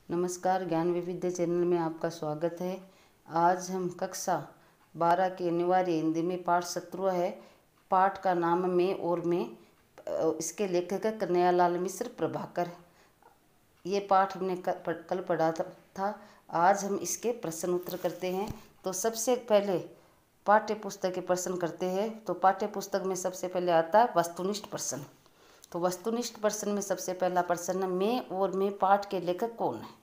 नमस्कार, ज्ञान विविध्य चैनल में आपका स्वागत है। आज हम कक्षा 12 के अनिवार्य हिंदी में पाठ 17 है। पाठ का नाम मैं और मैं। इसके लेखक है कन्हैयालाल मिश्र प्रभाकर। ये पाठ हमने कल पढ़ा था। आज हम इसके प्रश्न उत्तर करते हैं। तो सबसे पहले पाठ्य पुस्तक के प्रश्न करते हैं। तो पाठ्य पुस्तक में सबसे पहले आता है वस्तुनिष्ठ प्रश्न। तो वस्तुनिष्ठ प्रश्न में सबसे पहला प्रश्न है, मैं और मैं पाठ के लेखक कौन है।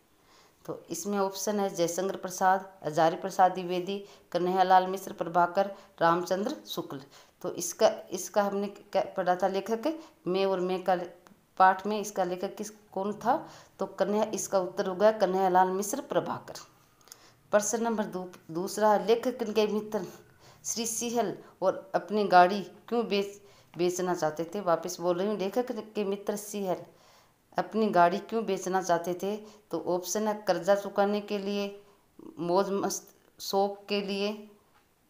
तो इसमें ऑप्शन है जयशंकर प्रसाद, हजारी प्रसाद द्विवेदी, कन्हैयालाल मिश्र प्रभाकर, रामचंद्र शुक्ल। तो इसका हमने क्या पढ़ा था लेखक, मैं और मैं का पाठ में इसका लेखक कौन था। तो इसका उत्तर होगा कन्हैयालाल मिश्र प्रभाकर। प्रश्न नंबर दूसरा, लेखक के मित्र श्री सिहल और अपनी गाड़ी क्यों बेचना चाहते थे। वापस बोल रही हूँ, लेखक के मित्र सिहल अपनी गाड़ी क्यों बेचना चाहते थे। तो ऑप्शन है कर्जा चुकाने के लिए, मौज मस्त शौक के लिए,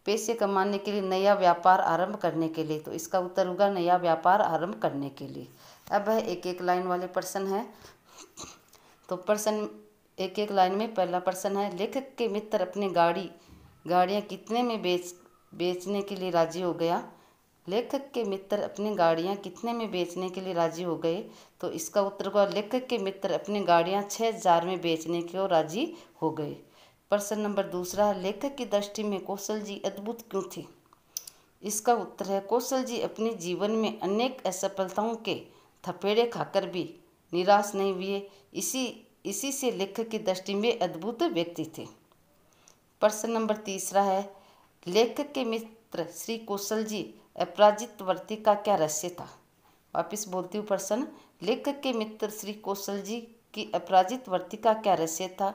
पैसे कमाने के लिए, नया व्यापार आरंभ करने के लिए। तो इसका उत्तर होगा नया व्यापार आरंभ करने के लिए। अब है एक एक लाइन वाले प्रश्न है। तो प्रश्न एक एक लाइन में पहला प्रश्न है, लेखक के मित्र अपनी गाड़ियाँ कितने में बेचने के लिए राजी हो गया। लेखक के मित्र अपनी गाड़ियाँ कितने में बेचने के लिए राजी हो गए। तो इसका उत्तर होगा लेखक के मित्र अपनी गाड़ियाँ 6,000 में बेचने को राजी हो गए। प्रश्न नंबर दूसरा, लेखक की दृष्टि में कौशल जी अद्भुत क्यों थी। इसका उत्तर है कौशल जी अपने जीवन में अनेक असफलताओं के थपेड़े खाकर भी निराश नहीं हुए। इसी से लेखक की दृष्टि में अद्भुत व्यक्ति थे। प्रश्न नंबर तीसरा है, लेखक के मित्र श्री कौशल जी अपराजित वर्ती का क्या रहस्य था। वापिस बोलती हूँ प्रश्न, लेखक के मित्र श्री कौशल जी की अपराजित वर्ती का क्या रहस्य था।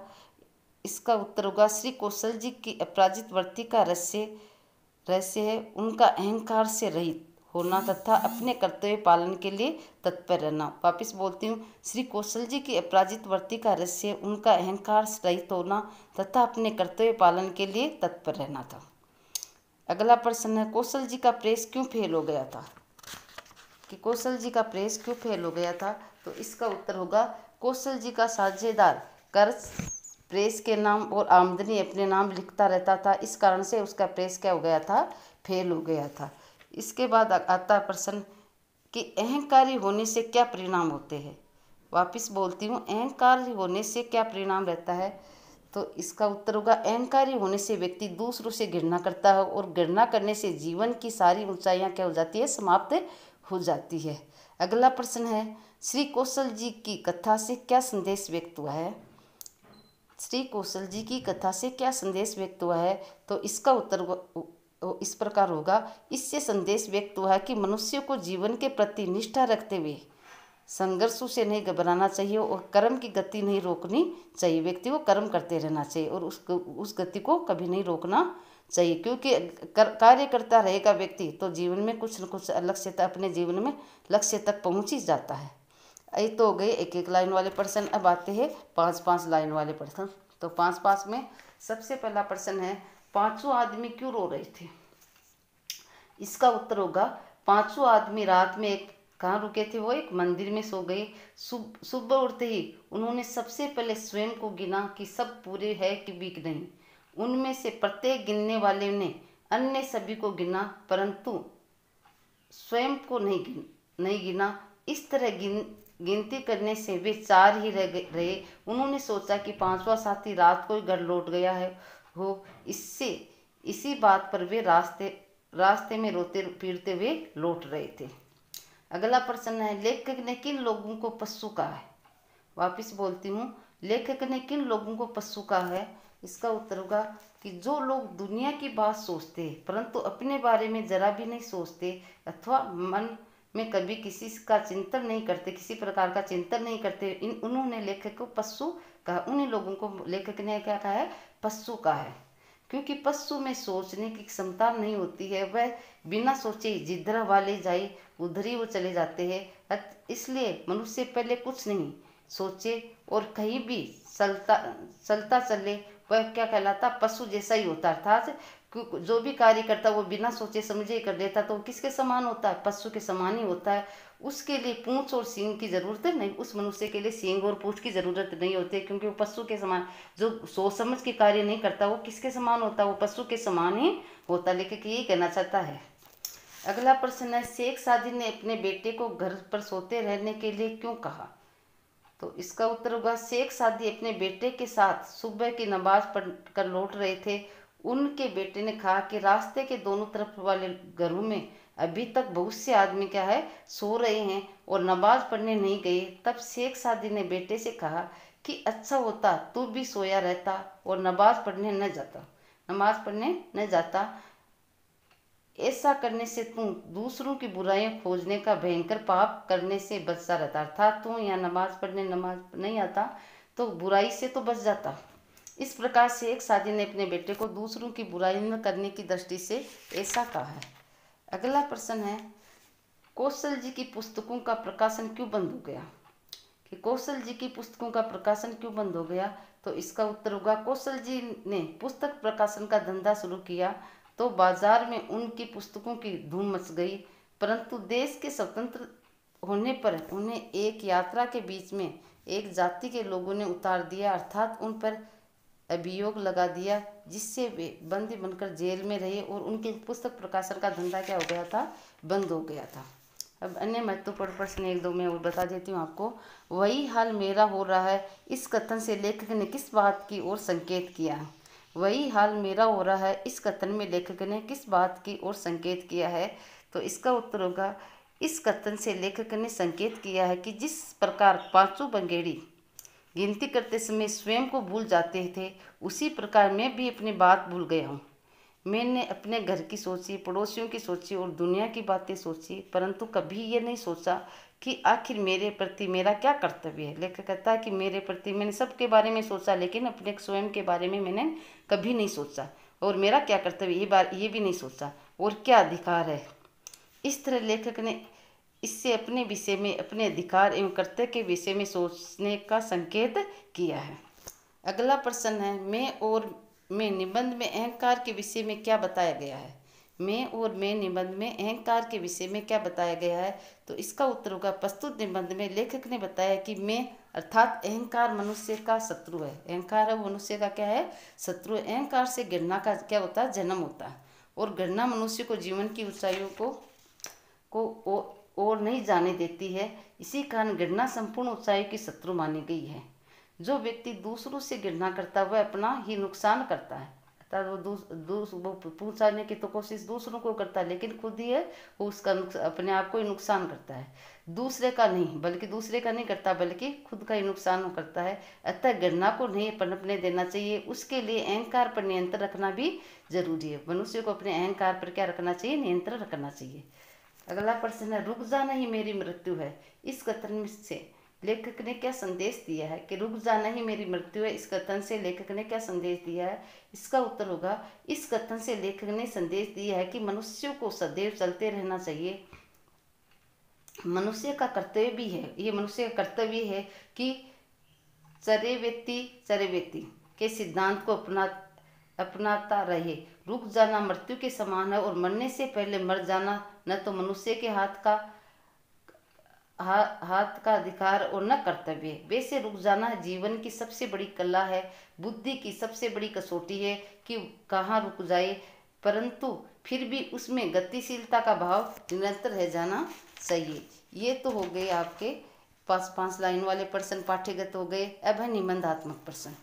इसका उत्तर होगा श्री कौशल जी की अपराजित वर्ती का रहस्य है उनका अहंकार से रहित होना तथा अपने कर्तव्य पालन के लिए तत्पर रहना। वापिस बोलती हूँ, श्री कौशल जी की अपराजित वर्ती का रहस्य उनका अहंकार से रहित होना तथा अपने कर्तव्य पालन के लिए तत्पर रहना था। अगला प्रश्न है, कौशल जी का प्रेस क्यों फेल हो गया था। कि कौशल जी का प्रेस क्यों फेल हो गया था। तो इसका उत्तर होगा कौशल जी का साझेदार कर्ज प्रेस के नाम और आमदनी अपने नाम लिखता रहता था। इस कारण से उसका प्रेस क्या हो गया था, फेल हो गया था। इसके बाद आता है प्रश्न कि अहंकारी होने से क्या परिणाम होते हैं। वापिस बोलती हूँ, अहंकारी होने से क्या परिणाम रहता है। तो इसका उत्तर होगा अहंकारी होने से व्यक्ति दूसरों से घृणा करता है और घृणा करने से जीवन की सारी ऊंचाइयां क्या हो जाती है, समाप्त हो जाती है। अगला प्रश्न है, श्री कौशल जी की कथा से क्या संदेश व्यक्त हुआ है। श्री कौशल जी की कथा से क्या संदेश व्यक्त हुआ है। तो इसका उत्तर इस प्रकार होगा, इससे संदेश व्यक्त हुआ है कि मनुष्य को जीवन के प्रति निष्ठा रखते हुए संघर्षों से नहीं घबराना चाहिए और कर्म की गति नहीं रोकनी चाहिए। व्यक्ति को कर्म करते रहना चाहिए और उस गति को कभी नहीं रोकना चाहिए, क्योंकि कार्य करता रहेगा व्यक्ति तो जीवन में कुछ न कुछ लक्ष्य तक अपने जीवन में लक्ष्य तक पहुँच ही जाता है। ये तो हो गए एक एक लाइन वाले प्रश्न। अब आते हैं 5-5 लाइन वाले प्रश्न। तो 5-5 में सबसे पहला प्रश्न है, पांचों आदमी क्यों रो रहे थे। इसका उत्तर होगा पांचों आदमी रात में कहाँ रुके थे, वो एक मंदिर में सो गए। सुबह उठते ही उन्होंने सबसे पहले स्वयं को गिना कि सब पूरे है कि भी नहीं। उनमें से प्रत्येक गिनने वाले ने अन्य सभी को गिना परंतु स्वयं को नहीं गिना। इस तरह गिनती करने से वे 4 ही रहे। उन्होंने सोचा कि 5वां साथी रात को ही घर लौट गया हो। इसी बात पर वे रास्ते में रोते पीटते हुए लौट रहे थे। अगला प्रश्न है, लेखक ने किन लोगों को पशु कहा है। वापिस बोलती हूँ, लेखक ने किन लोगों को पशु कहा है। इसका उत्तर होगा कि जो लोग दुनिया की बात सोचते हैं परंतु अपने बारे में जरा भी नहीं सोचते अथवा मन में कभी किसी का चिंतन नहीं करते, किसी प्रकार का चिंतन नहीं करते, उन्होंने लेखक को पशु कहा। उन्हीं लोगों को लेखक ने क्या कहा है, पशु कहा है। क्योंकि पशु में सोचने की क्षमता नहीं होती है, वह बिना सोचे जिधर हवा ले जाए उधर ही वो चले जाते हैं। इसलिए मनुष्य पहले कुछ नहीं सोचे और कहीं भी चलता चले, वह क्या कहलाता, पशु जैसा ही होता। अर्थात जो भी कार्य करता वो बिना सोचे समझे कर देता, तो किसके समान होता है, पशु के समान ही होता है। उसके लिए पूंछ और सींग की ज़रूरत नहीं, उस मनुष्य के लिए सींग और पूंछ की ज़रूरत नहीं होती, क्योंकि वो पशु के समान जो सोच समझ के कार्य नहीं करता वो किसके समान होता, वो पशु के समान ही होता। लेखक यही कहना चाहता है। अगला प्रश्न है, शेख सादी ने अपने बेटे को घर पर सोते रहने के लिए क्यों कहा? तो इसका उत्तर होगा, शेख सादी अपने बेटे के साथ सुबह की नमाज पढ़ कर लौट रहे थे। उनके बेटे ने कहा कि रास्ते के दोनों तरफ वाले घरों में अभी तक बहुत से आदमी क्या है सो रहे हैं और नमाज पढ़ने नहीं गए। तब शेख सादी ने बेटे से कहा कि अच्छा होता तू भी सोया रहता और नमाज पढ़ने न जाता। ऐसा करने से तू दूसरों की बुराइयां खोजने का भयंकर पाप करने से बचता रहता। अर्थात तू यहाँ नमाज नहीं आता तो बुराई से तो बच जाता। इस प्रकार से एक सादी ने अपने बेटे को दूसरों की बुराई न करने की दृष्टि से ऐसा कहा है। अगला प्रश्न है, कौशल जी की पुस्तकों का प्रकाशन क्यों बंद हो गया? कि कौशल जी की पुस्तकों का प्रकाशन क्यों बंद हो गया? तो इसका उत्तर होगा, कौशल जी ने पुस्तक प्रकाशन का धंधा शुरू किया तो बाजार में उनकी पुस्तकों की धूम मच गई, परंतु देश के स्वतंत्र होने पर उन्हें एक यात्रा के बीच में एक जाति के लोगों ने उतार दिया, अर्थात उन पर अभियोग लगा दिया, जिससे वे बंदी बनकर जेल में रहे और उनके पुस्तक प्रकाशन का धंधा क्या हो गया था, बंद हो गया था। अब अन्य महत्वपूर्ण प्रश्न एक दो मैं और बता देती हूँ आपको। वही हाल मेरा हो रहा है, इस कथन से लेखक ने किस बात की ओर संकेत किया है? वही हाल मेरा हो रहा है, इस कथन में लेखक ने किस बात की ओर संकेत किया है? तो इसका उत्तर होगा, इस कथन से लेखक ने संकेत किया है कि जिस प्रकार पांचों बंगेड़ी गिनती करते समय स्वयं को भूल जाते थे, उसी प्रकार मैं भी अपनी बात भूल गया हूँ। मैंने अपने घर की सोची, पड़ोसियों की सोची और दुनिया की बातें सोची, परंतु कभी ये नहीं सोचा कि आखिर मेरे प्रति मेरा क्या कर्तव्य है। लेखक कहता है कि मेरे प्रति मैंने सबके बारे में सोचा, लेकिन अपने स्वयं के बारे में मैंने कभी नहीं सोचा, और मेरा क्या कर्तव्य ये भी नहीं सोचा, और क्या अधिकार है। इस तरह लेखक ने इससे अपने विषय में, अपने अधिकार एवं कर्तव्य के विषय में सोचने का संकेत किया है। अगला प्रश्न है, मैं निबंध में अहंकार के विषय में क्या बताया गया है? मैं निबंध में अहंकार के विषय में क्या बताया गया है? तो इसका उत्तर होगा, प्रस्तुत निबंध में लेखक ने बताया कि मैं अर्थात अहंकार मनुष्य का शत्रु है। अहंकार है मनुष्य का क्या है, शत्रु। अहंकार से घृणा का क्या होता है, जन्म होता है, और घृणा मनुष्य को जीवन की ऊंचाइयों को और नहीं जाने देती है। इसी कारण घृणा संपूर्ण ऊंचाई की शत्रु मानी गई है। जो व्यक्ति दूसरों से घृणा करता है वह अपना ही नुकसान करता है, अर्थात वो पहुँचाने की तो कोशिश दूसरों को करता है, लेकिन खुद ही है वो उसका अपने आप को ही नुकसान करता है, दूसरे का नहीं करता, बल्कि खुद का ही नुकसान करता है। अतः घृणा को नहीं पनपने देना चाहिए। उसके लिए अहंकार पर नियंत्रण रखना भी जरूरी है। मनुष्य को अपने अहंकार पर क्या रखना चाहिए, नियंत्रण रखना चाहिए। अगला प्रश्न है, रुक जाना ही मेरी मृत्यु है। इस कथन से लेखक ने क्या संदेश दिया है? कि रुक जाना ही मेरी मृत्यु है, इस कथन से लेखक ने क्या संदेश दिया है? इसका उत्तर होगा, इस कथन से लेखक ने संदेश दिया है कि मनुष्यों को सदैव चलते रहना चाहिए। मनुष्य का कर्तव्य भी है, ये मनुष्य का कर्तव्य है कि चरे व्यक्ति के सिद्धांत को अपनाता रहे। रुक जाना मृत्यु के समान है, और मरने से पहले मर जाना न तो मनुष्य के हाथ का अधिकार और न कर्तव्य है। वैसे रुक जाना जीवन की सबसे बड़ी कला है, बुद्धि की सबसे बड़ी कसौटी है कि कहाँ रुक जाए, परंतु फिर भी उसमें गतिशीलता का भाव निरंतर रह जाना चाहिए। ये तो हो गए आपके 5 लाइन वाले प्रश्न, पाठ्यगत हो गए। अब है निबंधात्मक प्रश्न।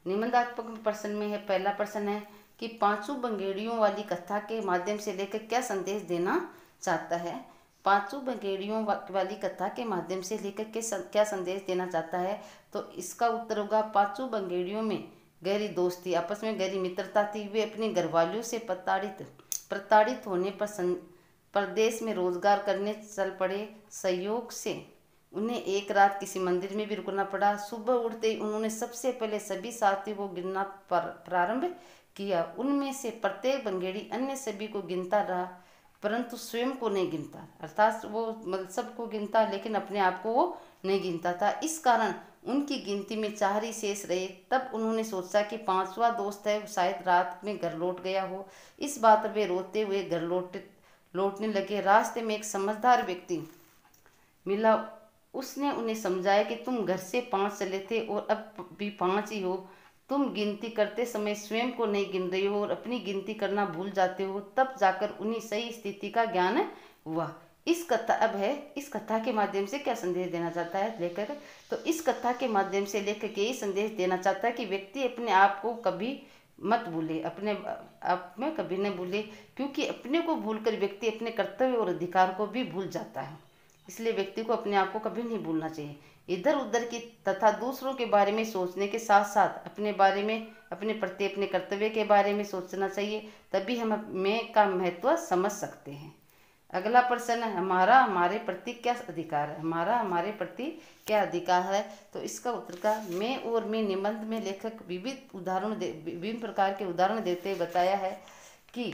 निबंधात्मक प्रश्न में है, पहला प्रश्न है कि पांचों बंगेड़ियों वाली कथा के माध्यम से लेखक क्या संदेश देना चाहता है? पांचों बंगेड़ियों वाली कथा के माध्यम से लेखक क्या संदेश देना चाहता है? तो इसका उत्तर होगा, पांचों बंगेड़ियों में गहरी दोस्ती, आपस में गहरी मित्रता थी। वे अपने घरवालियों से प्रताड़ित होने पर प्रदेश में रोजगार करने चल पड़े। संयोग से उन्हें एक रात किसी मंदिर में भी रुकना पड़ा। सुबह उठते ही उन्होंने सबसे पहले सभी साथियों को गिनना प्रारंभ किया। उनमें से प्रत्येक बंगेड़ी अन्य सभी को गिनता रहा, परंतु स्वयं को नहीं गिनता, अर्थात वो सबको गिनता लेकिन अपने आप को वो नहीं गिनता था। इस कारण उनकी गिनती में 4 ही शेष रहे। तब उन्होंने सोचा कि 5वां दोस्त है, शायद रात में घर लौट गया हो। इस बात पर वे रोते हुए घर लौटने लगे। रास्ते में एक समझदार व्यक्ति मिला। उसने उन्हें समझाया कि तुम घर से 5 चले थे और अब भी 5 ही हो। तुम गिनती करते समय स्वयं को नहीं गिन रही हो और अपनी गिनती करना भूल जाते हो। तब जाकर उन्हें सही स्थिति का ज्ञान हुआ। इस कथा अब है, इस कथा के माध्यम से क्या संदेश देना चाहता है लेखक? तो इस कथा के माध्यम से लेखक यही संदेश देना चाहता है कि व्यक्ति अपने आप को कभी मत भूले, अपने आप में कभी न भूले, क्योंकि अपने को भूलकर व्यक्ति अपने कर्तव्य और अधिकार को भी भूल जाता है। इसलिए व्यक्ति को अपने आप को कभी नहीं भूलना चाहिए। इधर उधर की तथा दूसरों के बारे में सोचने के साथ साथ अपने बारे में, अपने प्रति, अपने कर्तव्य के बारे में सोचना चाहिए, तभी हम मैं का महत्व समझ सकते हैं। अगला प्रश्न है, हमारा हमारे प्रति क्या अधिकार है? हमारा हमारे प्रति क्या अधिकार है? तो इसका उत्तर का मैं और मैं निबंध में लेखक विभिन्न प्रकार के उदाहरण देते हुए बताया है कि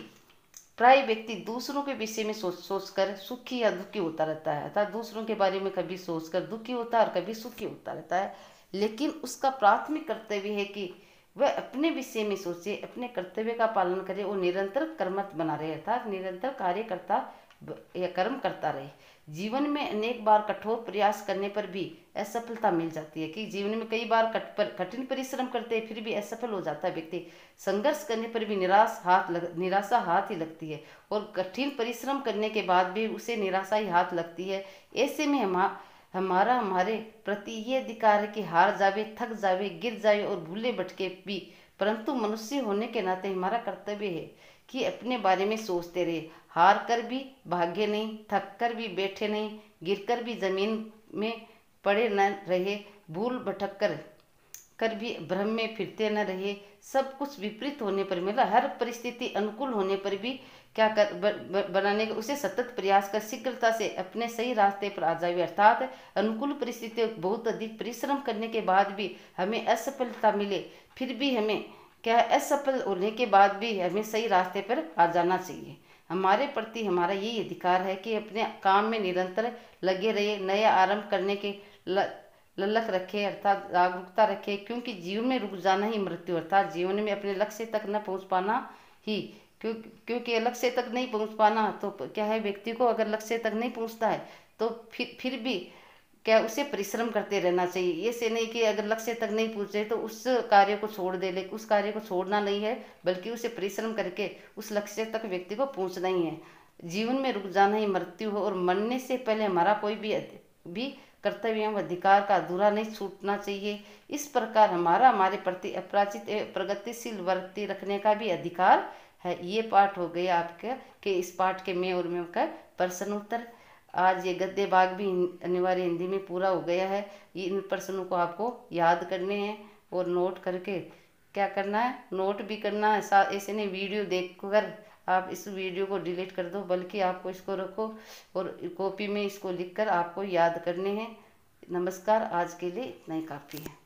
प्राय व्यक्ति दूसरों के विषय में सोचकर सुखी या दुखी होता रहता है, अर्थात दूसरों के बारे में कभी सोचकर दुखी होता है और कभी सुखी होता रहता है। लेकिन उसका प्राथमिक कर्तव्य है कि वह अपने विषय में सोचे, अपने कर्तव्य का पालन करे और निरंतर कर्मठ बना रहे, अर्थात निरंतर कार्य करता या कर्म करता रहे। जीवन में अनेक बार कठोर प्रयास करने पर भी असफलता मिल जाती है, कि जीवन में कई बार कठिन परिश्रम करते हैं फिर भी असफल हो जाता है व्यक्ति। संघर्ष करने पर भी निराशा हाथ ही लगती है और कठिन परिश्रम करने के बाद भी उसे निराशा ही हाथ लगती है। ऐसे में हमारा हमारे प्रति ये अधिकार है कि हार जावे, थक जावे, गिर जावे और भूले भटके भी, परंतु मनुष्य होने के नाते हमारा कर्तव्य है कि अपने बारे में सोचते रहे। हार कर भी भाग्य नहीं, थक कर भी बैठे नहीं, गिर कर भी जमीन में पड़े न रहे, भूल भटक कर भी भ्रम में फिरते न रहे। सब कुछ विपरीत होने पर, मतलब हर परिस्थिति अनुकूल होने पर भी क्या कर बनाने का उसे सतत प्रयास कर शीघ्रता से अपने सही रास्ते पर आ जाए। अर्थात अनुकूल परिस्थितियों बहुत अधिक परिश्रम करने के बाद भी हमें असफलता मिले, फिर भी हमें क्या असफल होने के बाद भी हमें सही रास्ते पर आ जाना चाहिए। हमारे प्रति हमारा यही अधिकार है कि अपने काम में निरंतर लगे रहिए, नया आरंभ करने के ललक रखे, अर्थात जागरूकता रखे, क्योंकि जीवन में रुक जाना ही मृत्यु, अर्थात जीवन में अपने लक्ष्य तक न पहुंच पाना ही, क्योंकि लक्ष्य तक नहीं पहुंच पाना तो क्या है, व्यक्ति को अगर लक्ष्य तक नहीं पहुंचता है तो फिर भी क्या उसे परिश्रम करते रहना चाहिए। ऐसे नहीं कि अगर लक्ष्य तक नहीं पहुंचे तो उस कार्य को छोड़ दे, लेकिन उस कार्य को छोड़ना नहीं है, बल्कि उसे परिश्रम करके उस लक्ष्य तक व्यक्ति को पहुंचना ही है। जीवन में रुक जाना ही मृत्यु हो और मरने से पहले हमारा कोई भी कर्तव्य एवं अधिकार का अधूरा नहीं छूटना चाहिए। इस प्रकार हमारा हमारे प्रति अपराजित एवं प्रगतिशील वृत्ति रखने का भी अधिकार है। ये पाठ हो गया आपका कि इस पाठ के मैं और मैं का प्रश्न उत्तर। आज ये गद्य भाग भी अनिवार्य हिंदी में पूरा हो गया है। इन प्रश्नों को आपको याद करने हैं और नोट करके क्या करना है, नोट भी करना है। ऐसे नहीं वीडियो देखकर आप इस वीडियो को डिलीट कर दो, बल्कि आपको इसको रखो और कॉपी में इसको लिखकर आपको याद करने हैं। नमस्कार, आज के लिए इतना ही काफ़ी है।